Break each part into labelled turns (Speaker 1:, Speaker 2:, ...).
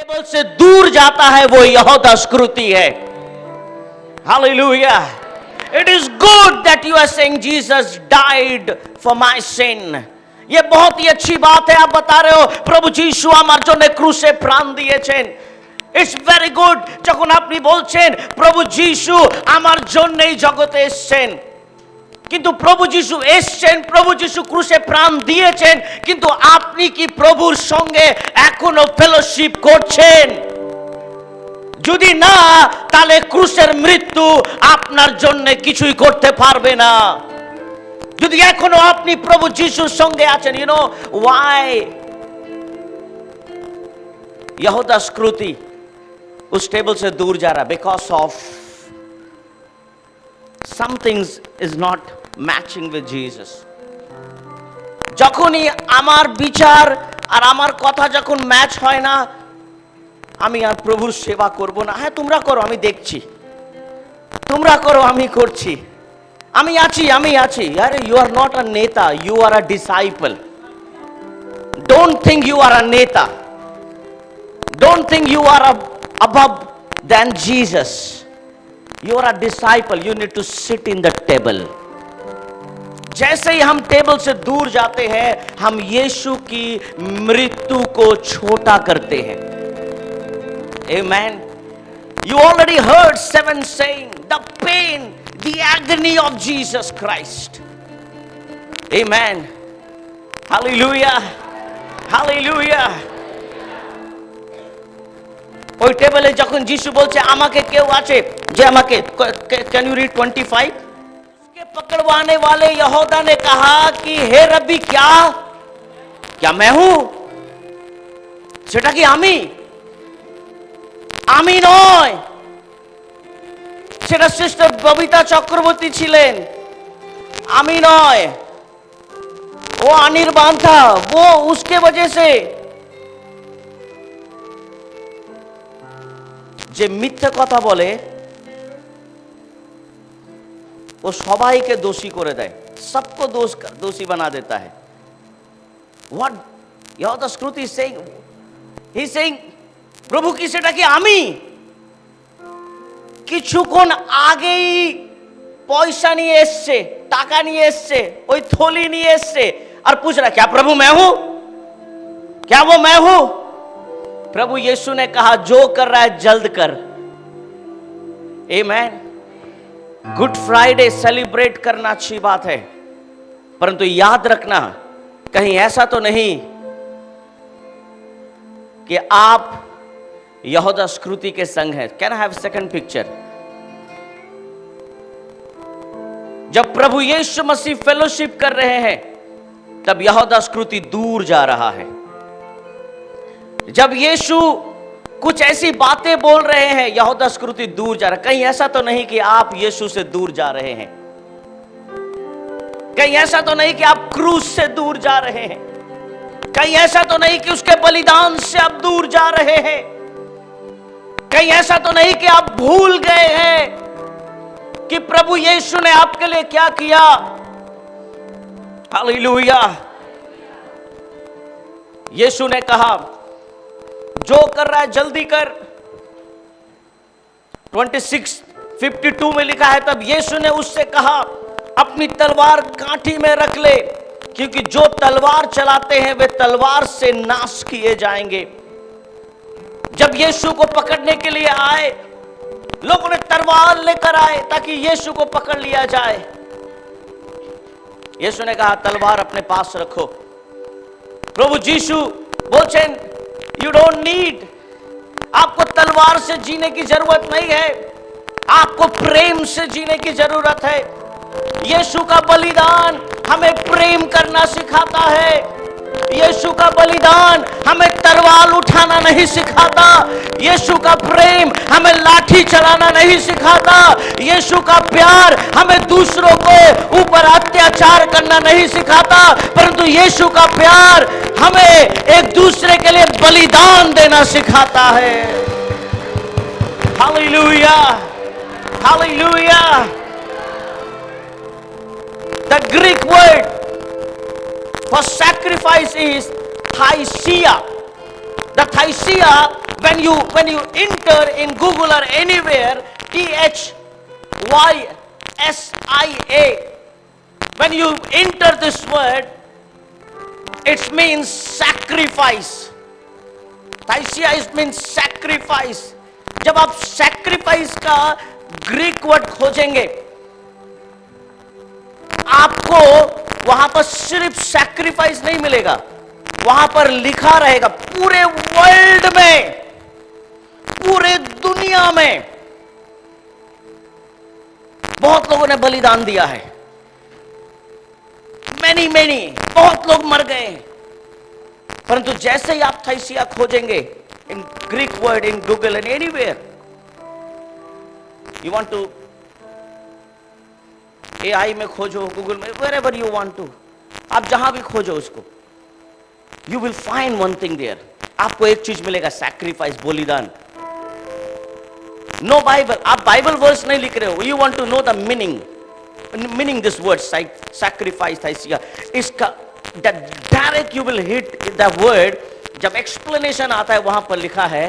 Speaker 1: Table से दूर जाता है वो यहूदा स्क्रूती है। Hallelujah. It is good that you are saying Jesus died for my sin. ये बहुत ही अच्छी बात है, आप बता रहे हो প্রভু যীশু আমার জন্য ক্রুশে প্রাণ দিয়েছেন। It's very good যখন আপনি বলছেন প্রভু যীশু আমার জন্যই জগতে এসেছেন। কিন্তু প্রভু যীশু এসেছেন, প্রভু যীশু ক্রুশে প্রাণ দিয়েছেন, কিন্তু আপনি কি প্রভুর সঙ্গে এখনো ফেলোশিপ করছেন? যদি না, তাহলে ক্রুশের মৃত্যু আপনার জন্য কিছুই করতে পারবে না। যদি এখনো আপনি প্রভু যীশুর সঙ্গে আছেন, ইউ নো ওয়াই यहूदा स्क्रूती उस टेबल से दूर जा रहा, because of something is not matching with Jesus. যখনই আমার বিচার আর আমার কথা যখন ম্যাচ হয় না, আমি আর প্রভুর সেবা করব না। হ্যাঁ তোমরা করো, আমি দেখছি, তোমরা করো, আমি করছি, আমি আছি। আরে you R not a neta, you are a disciple. Don't think you are a neta, don't think you are above than Jesus. You are a disciple, you need to sit in the table. जैसे ही हम table से दूर जाते हैं, हम यीशु की मृत्यु को छोटा करते हैं। Amen. You already heard 7 saying the pain, the agony of Jesus Christ. Amen. Hallelujah. Hallelujah. ওই টেবিলে যখন যিশু বলছে আমাকে কেউ আছে যে আমাকে, कैन यू रीड 25? उसके पकड़वाने वाले यहूदा ने कहा कि हे रब्बी क्या मैं हूं? সেটা কি আমি নয়, সেটা সিস্টার ববিতা চক্রবর্তী ছিলেন, আমি নয়। वो अनिर्बान था, वो उसके वजह से যে মিথ্যে কথা বলে ও সবাইকে দোষী করে দেয়, सबको दोषी बना देता है। What यहूदा स्क्रूती is saying, he is saying প্রভু কি সেটা কি আমি? কিছুক্ষণ আগেই পয়সা নিয়ে এসছে, টাকা নিয়ে এসছে, ওই থলি নিয়ে এসছে আর पूछ रहा क्या प्रभु मैं हूं? क्या वो मैं हूं? प्रभु यीशु ने कहा जो कर रहा है जल्द कर। आमेन। गुड फ्राइडे सेलिब्रेट करना अच्छी बात है, परंतु याद रखना कहीं ऐसा तो नहीं कि आप यहूदा स्क्रूती के संग हैं। Can I have second picture? जब प्रभु यीशु मसीह फेलोशिप कर रहे हैं, तब यहूदा स्क्रूती दूर जा रहा है। जब यीशु कुछ ऐसी बातें बोल रहे हैं, यहूदा स्क्रूती दूर जा रहा है। कहीं ऐसा तो नहीं कि आप यीशु से दूर जा रहे हैं, कहीं ऐसा तो नहीं कि आप क्रूस से दूर जा रहे हैं, कहीं ऐसा तो नहीं कि उसके बलिदान से आप दूर जा रहे हैं, कहीं ऐसा तो नहीं कि आप भूल गए हैं कि प्रभु यीशु ने आपके लिए क्या किया। हालेलुया। यीशु ने कहा जो कर रहा है जल्दी कर। 26:52 में लिखा है, तब यीशु ने उससे कहा अपनी तलवार काठी में रख ले, क्योंकि जो तलवार चलाते हैं वे तलवार से नाश किए जाएंगे। जब यीशु को पकड़ने के लिए आए, लोगों ने तलवार लेकर आए ताकि यीशु को पकड़ लिया जाए। यीशु ने कहा तलवार अपने पास रखो। प्रभु यीशु बोलছেন यू डोंट नीड, आपको तलवार से जीने की जरूरत नहीं है, आपको प्रेम से जीने की जरूरत है। यीशु का बलिदान हमें प्रेम करना सिखाता है। यीशु का बलिदान हमें तलवार उठाना नहीं सिखाता। यीशु का प्रेम हमें लाठी चलाना नहीं सिखाता। यीशु का प्यार हमें दूसरों को ऊपर अत्याचार करना नहीं सिखाता, परंतु यीशु का प्यार हमें एक दूसरे के लिए बलिदान देना सिखाता है। Hallelujah, hallelujah. The Greek word for sacrifice is thaisia. The thaisia when you enter in Google or anywhere, THYSIA, when you enter this word, it means sacrifice. Thysia is means sacrifice. जब आप sacrifice का Greek word खोजेंगे, आपको वहां पर सिर्फ sacrifice नहीं मिलेगा, वहां पर लिखा रहेगा पूरे वर्ल्ड में, पूरे दुनिया में बहुत लोगों ने बलिदान दिया है, मैनी बहुत लोग मर गए। परंतु जैसे ही आप थाइसिया खोजेंगे in Greek word, in Google and anywhere, you want to AI में खोजो, गूगल में, wherever you want to, आप जहां भी खोजो उसको, you will find one thing there, आपको एक चीज मिलेगा, सैक्रिफाइस, बलिदान। नो बाइबल, आप बाइबल वर्ड्स नहीं लिख रहे हो, you want to know the meaning this word sacrifice, थाइसिया, इसका direct you will hit the word, जब एक्सप्लेनेशन आता है वहां पर लिखा है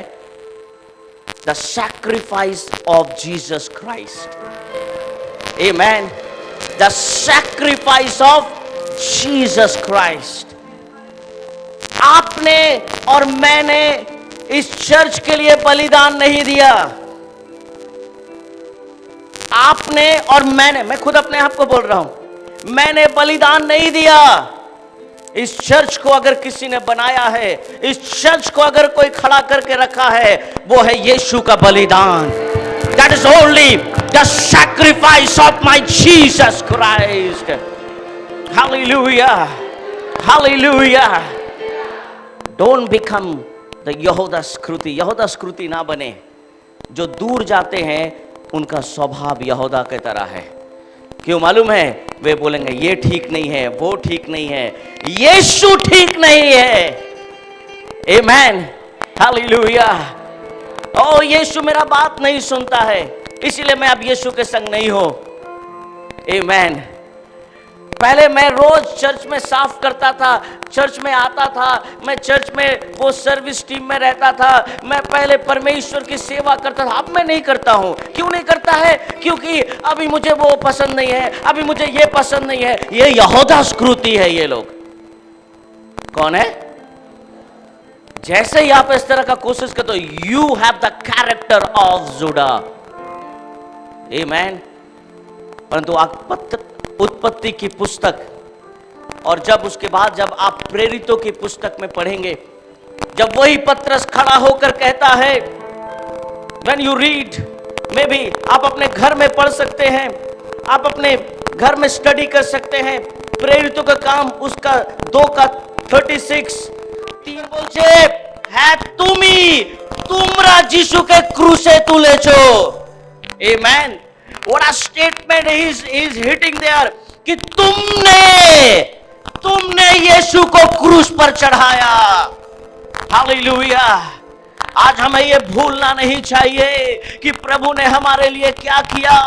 Speaker 1: the sacrifice of Jesus Christ, amen, the sacrifice of Jesus Christ. आपने और मैंने इस चर्च के लिए बलिदान नहीं दिया, आपने और मैं खुद अपने आप को बोल रहा हूं, मैंने बलिदान नहीं दिया। इस चर्च को अगर किसी ने बनाया है, इस चर्च को अगर कोई खड़ा करके रखा है, वो है यीशु का बलिदान। That is only the sacrifice of my Jesus Christ. Hallelujah, hallelujah. Don't become the यहूदा स्कृति, यहूदा स्कृति ना बने। जो दूर जाते हैं उनका स्वभाव यहूदा की तरह है। क्यों मालूम है? वे बोलेंगे ये ठीक नहीं है, वो ठीक नहीं है, यीशु ठीक नहीं है। आमेन, हालेलुया। ओ यीशु मेरा बात नहीं सुनता है, इसीलिए मैं अब यीशु के संग नहीं हूं। आमेन। पहले मैं रोज चर्च में साफ करता था, चर्च में आता था, मैं चर्च में वो सर्विस टीम में रहता था, मैं पहले परमेश्वर की सेवा करता था। अब मैं नहीं करता हूं। क्यों नहीं करता है? क्योंकि अभी मुझे वो पसंद नहीं है, अभी मुझे ये पसंद नहीं है। ये यहूदा स्कृति है। ये लोग कौन है? जैसे ही आप इस तरह का कोशिश करते हो, you have the character of जुड़ा। आमेन। परंतु उत्पत्ति की पुस्तक और जब उसके बाद जब आप प्रेरितों की पुस्तक में पढ़ेंगे, जब वही पत्रस खड़ा होकर कहता है, when you read, मे भी आप अपने घर में पढ़ सकते हैं, आप अपने घर में स्टडी कर सकते हैं, प्रेरितों का काम उसका 2:36 বলছে, হ্যাঁ তুমি তোমরা যিশুকে ক্রুশে তুলেছো। Amen. What a statement is hitting there कि तुमने यीशु को क्रूस पर चढ़ाया। हालेलुया। आज हमें ये भूलना नहीं चाहिए कि प्रभु ने हमारे लिए क्या किया।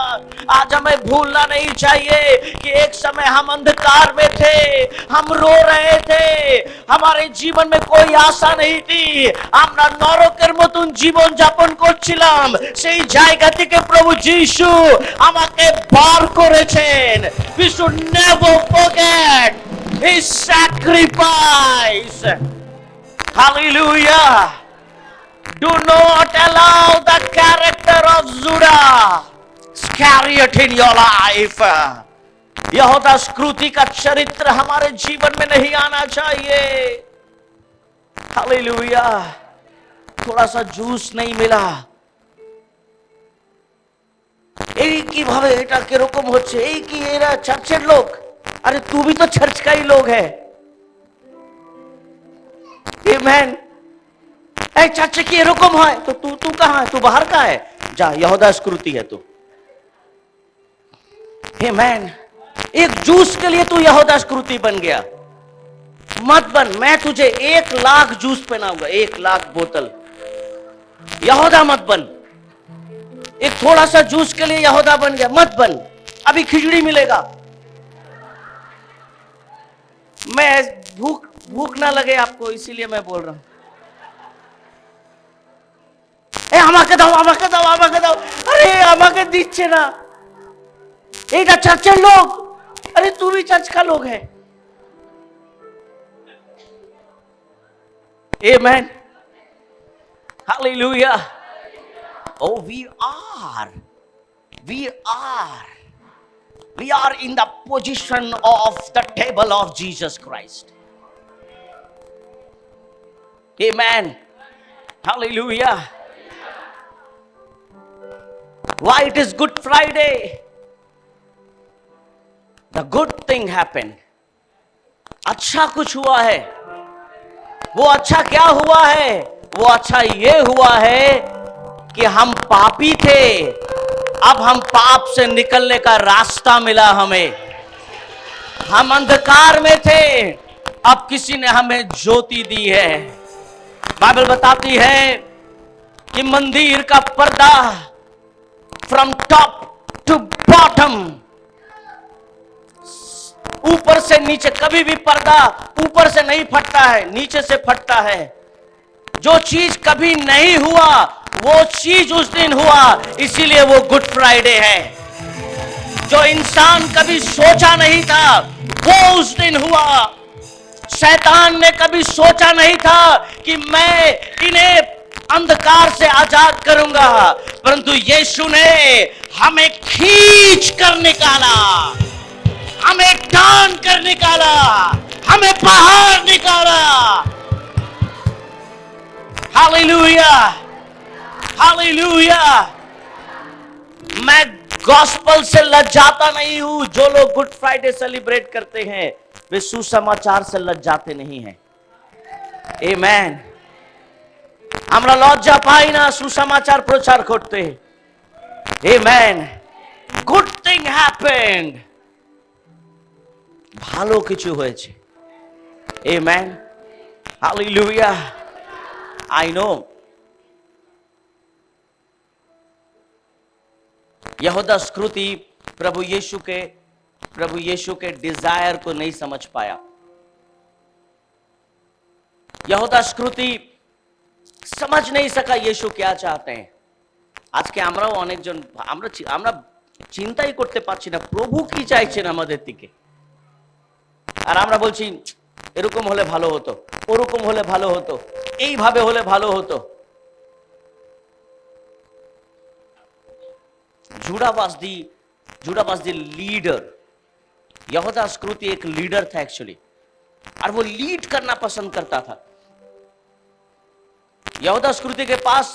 Speaker 1: आज हमें भूलना नहीं चाहिए कि एक समय हम अंधकार में थे, हम रो रहे थे, हमारे जीवन में कोई आशा नहीं थी, আমরা নরকের মতন জীবন যাপন করছিলাম। সেই জায়গা থেকে প্রভু যিশু আমাকে বার করেছেন। We should never forget his sacrifice. Hallelujah. Do not allow the character of Judah Iscariot in your life. यहूदा स्कृति का चरित्र हमारे जीवन में नहीं आना चाहिए। हालेलुया। थोड़ा सा जूस नहीं मिला, এই কিভাবে এটা কিরকম হচ্ছে, এই কি এরা চার্চের লোক? আরে तू भी तो चर्च का ही लोग है। आमेन। এই চার্চে কি এরকম হয়? তো तू कहां है? तू बाहर का है, जा, यहूदा स्कृति है तू। आमेन। एक जूस के लिए तू यहूदा स्कृति बन गया। मत बन। मैं तुझे 1,00,000 जूस पहनाऊंगा, 1,00,000 बोतल। यहूदा मत बन। एक थोड़ा सा जूस के लिए यहूदा बन गया, मत बन। अभी खिचड़ी मिलेगा। मैं भूख ना लगे आपको, इसीलिए मैं बोल रहा हूं। আমাকে দাও, আমাকে দাও, আমাকে দাও। আরে আমাকে দিচ্ছে না, এইটা চার্চের লোক। अरे तू भी चर्च का लोग है। Amen. Hallelujah. Oh, we are in the position of the table of Jesus Christ. Amen. Hallelujah. Why it is Good Friday? The good thing happened. अच्छा कुछ हुआ है। वो अच्छा क्या हुआ है? वो अच्छा ये हुआ है कि हम पापी थे, अब हम पाप से निकलने का रास्ता मिला हमें। हम अंधकार में थे, अब किसी ने हमें ज्योति दी है। बाइबल बताती है कि मंदिर का पर्दा फ्रॉम टॉप टू बॉटम, ऊपर से नीचे, कभी भी पर्दा ऊपर से नहीं फटता है, नीचे से फटता है। जो चीज कभी नहीं हुआ वो चीज उस दिन हुआ, इसीलिए वो गुड फ्राइडे है। जो इंसान कभी सोचा नहीं था वो उस दिन हुआ। शैतान ने कभी सोचा नहीं था कि मैं इन्हें अंधकार से आजाद करूंगा, परंतु यीशु ने हमें खींच कर निकाला, हमें टान कर निकाला, हमें बाहर निकाला। Hallelujah, hallelujah. मैं गॉस्पल से लज्जाता नहीं हूं। जो लोग गुड फ्राइडे सेलिब्रेट करते हैं वे सुसमाचार से लज्जाते नहीं हैं। आमेन। আমরা লজ্জা পাই না সুসমাচার প্রচার করতে। আমেন। Good thing happened. ভালো কিছু হয়েছে। আমেন। হালেলুয়া। आई नो यहूदा स्क्रूति प्रभु यीशु के डिजायर को नहीं समझ पाया। यहूदा स्क्रूति समझ नहीं सका यीशु क्या चाहते हैं। আজকে আমরাও অনেকজন আমরা চিন্তাই করতে পারছি না প্রভু কি চাইছেন আমাদের দিকে। আর আমরা বলছি এরকম হলে ভালো হতো, ওরকম হলে ভালো হতো, এইভাবে হলে ভালো হতো। जुड़ा वाज द लीडर। यहूदा स्क्रूति एक लीडर था एक्चुअली, और वो लीड करना पसंद करता था। यहूदा स्क्रूति के पास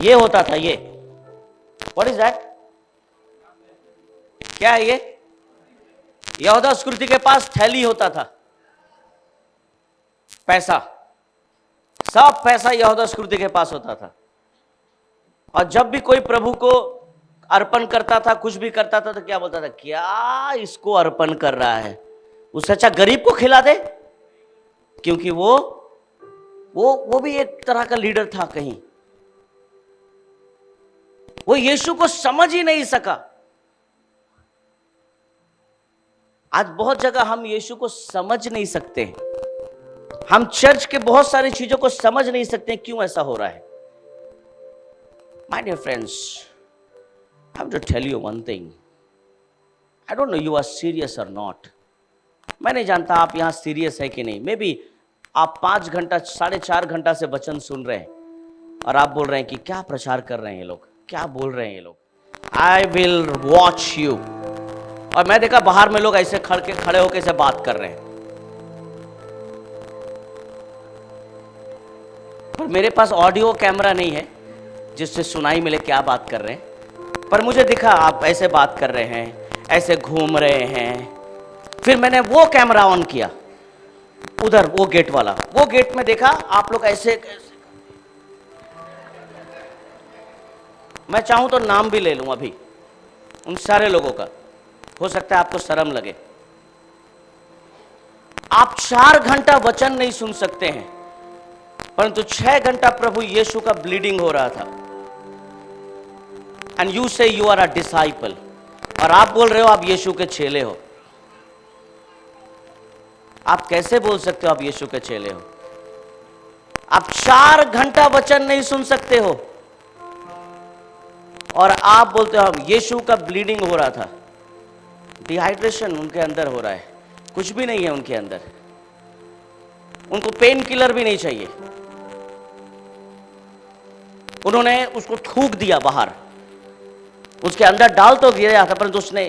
Speaker 1: ये होता था, ये व्हाट इज दैट? क्या है ये? यहूदा स्क्रूति के पास थैली होता था, पैसा, सब पैसा यहूदा स्क्रूति के पास होता था। और जब भी कोई प्रभु को अर्पण करता था, कुछ भी करता था, तो क्या बोलता था? क्या इसको अर्पण कर रहा है, उससे अच्छा गरीब को खिला दे। क्योंकि वो भी एक तरह का लीडर था कहीं। वो यीशु को समझ ही नहीं सका। आज बहुत जगह हम यीशु को समझ नहीं सकते। हम चर्च के बहुत सारी चीजों को समझ नहीं सकते। क्यों ऐसा हो रहा है? My dear friends, I have to tell you one thing. I don't know you are serious or not. मैं नहीं जानता आप यहां सीरियस है कि नहीं। मे बी आप 5 घंटा 4.5 घंटा से वचन सुन रहे हैं और आप बोल रहे हैं कि क्या प्रचार कर रहे हैं ये लोग, क्या बोल रहे हैं ये लोग। I will watch you. और मैं देखा बाहर में लोग ऐसे खड़े होकर से बात कर रहे हैं, पर मेरे पास ऑडियो कैमरा नहीं है जिससे सुनाई मिले क्या बात कर रहे हैं। पर मुझे दिखा आप ऐसे बात कर रहे हैं, ऐसे घूम रहे हैं। फिर मैंने वो कैमरा ऑन किया, उधर वो गेट वाला, वो गेट में देखा आप लोग ऐसे। मैं चाहूं तो नाम भी ले लूं अभी उन सारे लोगों का, हो सकता है आपको शर्म लगे। आप 4 घंटा वचन नहीं सुन सकते हैं, परंतु 6 घंटा प्रभु यीशु का ब्लीडिंग हो रहा था। एंड यू से यू आर अ डिसाइपल, और आप बोल रहे हो आप यीशु के चेले हो। आप कैसे बोल सकते हो आप यीशु के चेले हो? आप 4 घंटा वचन नहीं सुन सकते हो और आप बोलते हो हम यीशु का ब्लीडिंग हो रहा था। डिहाइड्रेशन उनके अंदर हो रहा है, कुछ भी नहीं है उनके अंदर, उनको पेन किलर भी नहीं चाहिए। उन्होंने उसको थूक दिया बाहर, उसके अंदर डाल तो दिया था परंतु उसने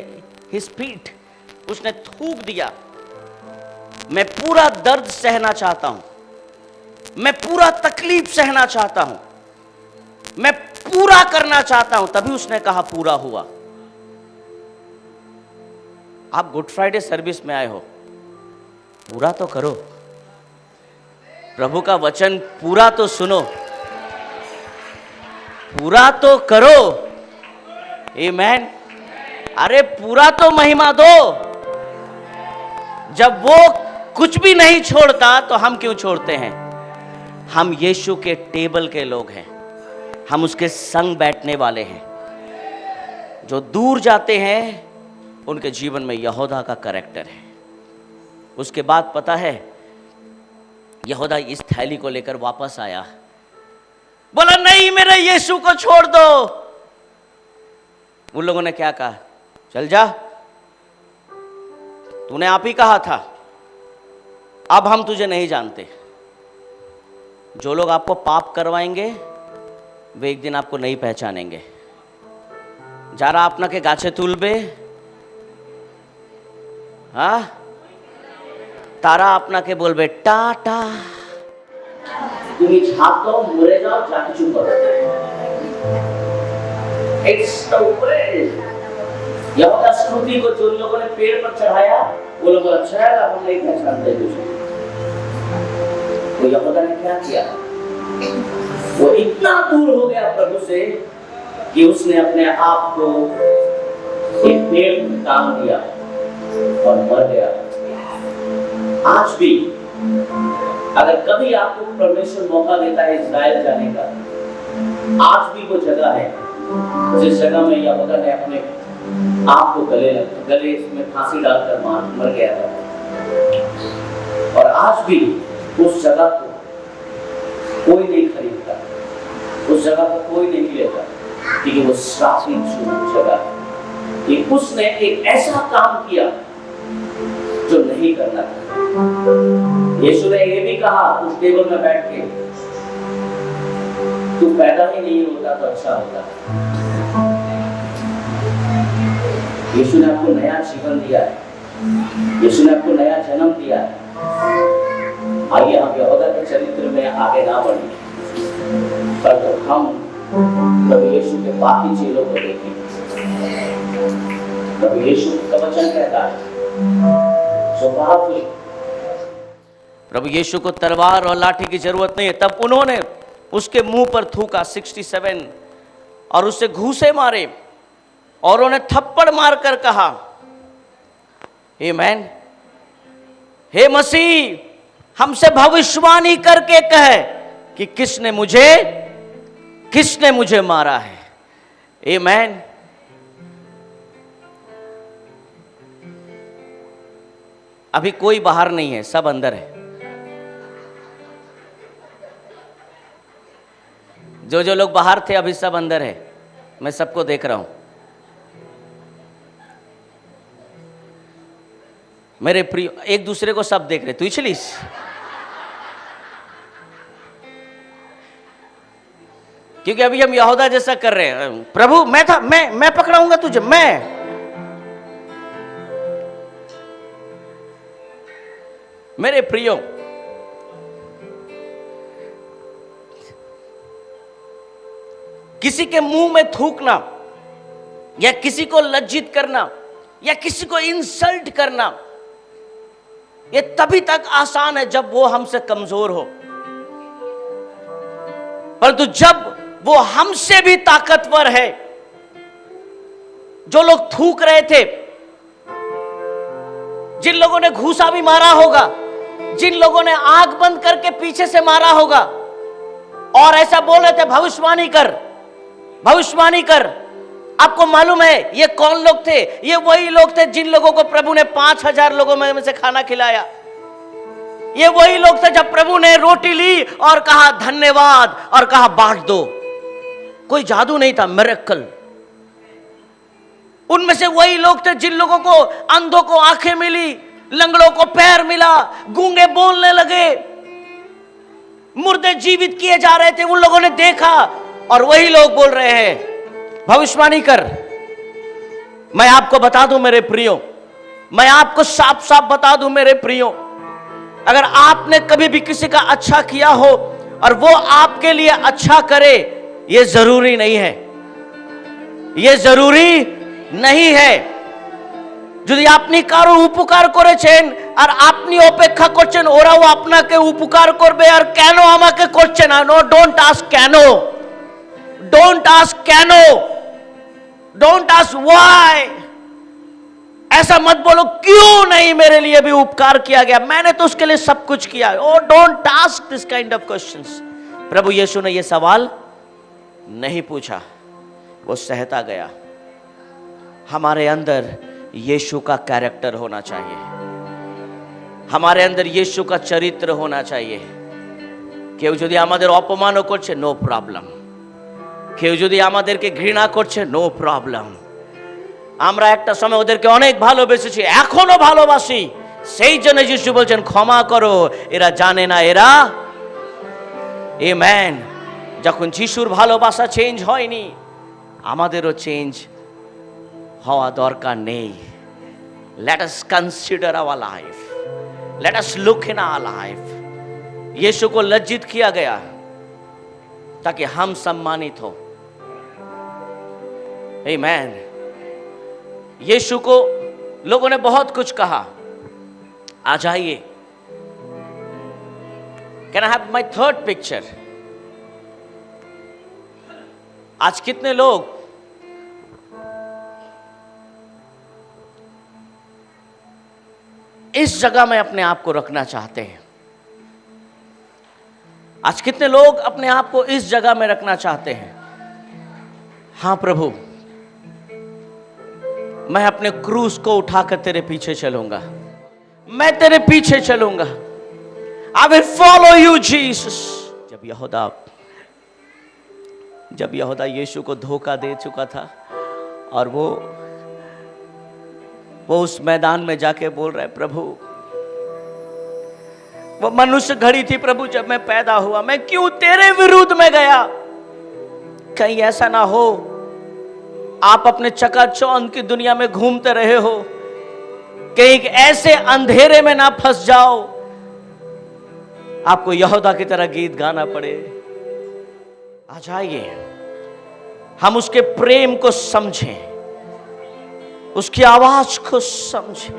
Speaker 1: हिज फीट, उसने थूक दिया। मैं पूरा दर्द सहना चाहता हूं, मैं पूरा तकलीफ सहना चाहता हूं, मैं पूरा करना चाहता हूं, तभी उसने कहा पूरा हुआ। आप गुड फ्राइडे सर्विस में आए हो, पूरा तो करो, प्रभु का वचन पूरा तो सुनो, पूरा तो करो। आमेन। अरे पूरा तो महिमा दो। जब वो कुछ भी नहीं छोड़ता तो हम क्यों छोड़ते हैं? हम यीशु के टेबल के लोग हैं, हम उसके संग बैठने वाले हैं। जो दूर जाते हैं उनके जीवन में यहूदा का कैरेक्टर है। उसके बाद पता है यहूदा इस थैली को लेकर वापस आया, बोला नहीं मेरे यीशु को छोड़ दो। उन लोगों ने क्या कहा? चल जा, तूने आप ही कहा था, अब हम तुझे नहीं जानते। जो लोग आपको पाप करवाएंगे वे एक दिन आपको नहीं पहचानेंगे। যারা আপনাকে গাছে তুলবে, হ্যাঁ, তারা আপনাকে বলবে টাটা, তুমি ঝাঁপ দাও, মরে যাও, যা কিছু করো। It's the way. यहूदा स्मृति को जो लोगों ने पेड़ पर चढ़ाया वो लोग अच्छा है, अब हम नहीं पहचानते तुझे। तो यहूदा ने क्या किया? वो इतना दूर हो गया प्रभु से कि उसने अपने आप को एक पेड़ में टांग दिया और मर गया। आज भी अगर कभी आपको परमेश्वर मौका देता है इस्राएल जाने का, आज भी वो जगह है जिस जगह में यहूदा ने अपने आप को गले इसमें फांसी डालकर मर गया था। और आज भी उस जगह को कोई नहीं खरीदता, उस जगह को कोई नहीं लेता, क्योंकि वो श्रापित जगह है। कि उसने एक ऐसा काम किया जो नहीं करना था। यीशु ने ये भी कहा उस टेबल में बैठ के, तू पैदा ही नहीं होता तो अच्छा होता। यीशु ने आपको नया जीवन दिया है, यीशु ने आपको नया जन्म दिया है। आइए हम यहूदा के चरित्र में आगे ना बढ़े, पर तो हम प्रभु यीशु के बाकी चेलों को देखें। प्रभु यीशु का वचन कहता है प्रभु यीशु को तलवार और लाठी की जरूरत नहीं है। तब उन्होंने उसके मुंह पर थूका 67 और उससे घूंसे मारे और उन्हें थप्पड़ मारकर कहा, आमीन, हे मसीह हमसे भविष्यवाणी करके कहे कि किसने मुझे मारा है। आमीन। अभी कोई बाहर नहीं है, सब अंदर है। जो लोग बाहर थे अभी सब अंदर है, मैं सबको देख रहा हूं। मेरे प्रिय, एक दूसरे को सब देख रहे। तू चलिस क्योंकि अभी हम यहूदा जैसा कर रहे हैं। प्रभु मैं पकड़ाऊंगा तुझे। मेरे प्रियो, किसी के मुंह में थूकना या किसी को लज्जित करना या किसी को इंसल्ट करना, ये तभी तक आसान है जब वो हमसे कमजोर हो। परंतु जब वो हमसे भी ताकतवर है, जो लोग थूक रहे थे, जिन लोगों ने घूसा भी मारा होगा, जिन लोगों ने आंख बंद करके पीछे से मारा होगा और ऐसा बोल रहे थे भविष्यवाणी कर, भविष्यवाणी कर। आपको मालूम है ये कौन लोग थे? ये वही लोग थे जिन लोगों को प्रभु ने 5000 लोगों में से खाना खिलाया। ये वही लोग थे जब प्रभु ने रोटी ली और कहा धन्यवाद और कहा बांट दो। कोई जादू नहीं था, मिरेकल। उनमें से वही लोग थे जिन लोगों को, अंधों को आंखें मिली, लंगड़ों को पैर मिला, गूंगे बोलने लगे, मुर्दे जीवित किए जा रहे थे, उन लोगों ने देखा। और वही लोग बोल रहे हैं भविष्यवाणी कर। मैं आपको बता दूं मेरे प्रियो, मैं आपको साफ साफ बता दूं मेरे प्रियो, अगर आपने कभी भी किसी का अच्छा किया हो और वो आपके लिए अच्छा करे, ये जरूरी नहीं है, ये जरूरी नहीं है। যদি আপনি কারো উপকার করেছেন আর আপনি অপেক্ষা করছেন ওরাও আপনাকে উপকার করবে, আর কেন আমাকে করছে না? নো, ডোন্ট আস্ক কেন, don't ask canoe, don't ask why. ऐसा मत बोलो क्यों नहीं मेरे लिए भी उपकार किया गया, मैंने तो उसके लिए सब कुछ किया। Oh don't ask this kind of questions. प्रभु यीशु ने यह सवाल नहीं पूछा, वो सहता गया। हमारे अंदर यीशु का कैरेक्टर होना चाहिए, हमारे अंदर यीशु का चरित्र होना चाहिए। কেউ যদি আমাদের অপমানও করছে নো প্রবলেম, কেউ যদি আমাদেরকে ঘৃণা করছে নো প্রবলেম। আমরা একটা সময় ওদেরকে অনেক ভালোবেসেছি, এখনো ভালোবাসি, সেই জন্য যিশু বলছেন ক্ষমা করো, এরা জানে না এরা। আমেন। যখন যিশুর ভালোবাসা চেঞ্জ হয়নি, আমাদেরও চেঞ্জ হওয়া দরকার নেই। Let us consider our life, let us look in our life। यीशु को लज्जित किया गया ताकि हम सम्मानित हो। आमीन। यीशु को लोगों ने बहुत कुछ कहा। आ जाइए, can I have my third picture? आज कितने लोग इस जगह में अपने आप को रखना चाहते हैं? आज कितने लोग अपने आप को इस जगह में रखना चाहते हैं? हां प्रभु, मैं अपने क्रूस को उठाकर तेरे पीछे चलूंगा, मैं तेरे पीछे चलूंगा। I will follow you Jesus. जब यहूदा यीशु को धोखा दे चुका था और वो उस मैदान में जाके बोल रहा है प्रभु, वो मनुष्य घड़ी थी प्रभु जब मैं पैदा हुआ, मैं क्यों तेरे विरुद्ध में गया? कहीं ऐसा ना हो आप अपने चकाचौंध की दुनिया में घूमते रहे हो, कहीं ऐसे अंधेरे में ना फंस जाओ आपको यहूदा की तरह गीत गाना पड़े। आ जाइए, हम उसके प्रेम को समझें, उसकी आवाज को समझें।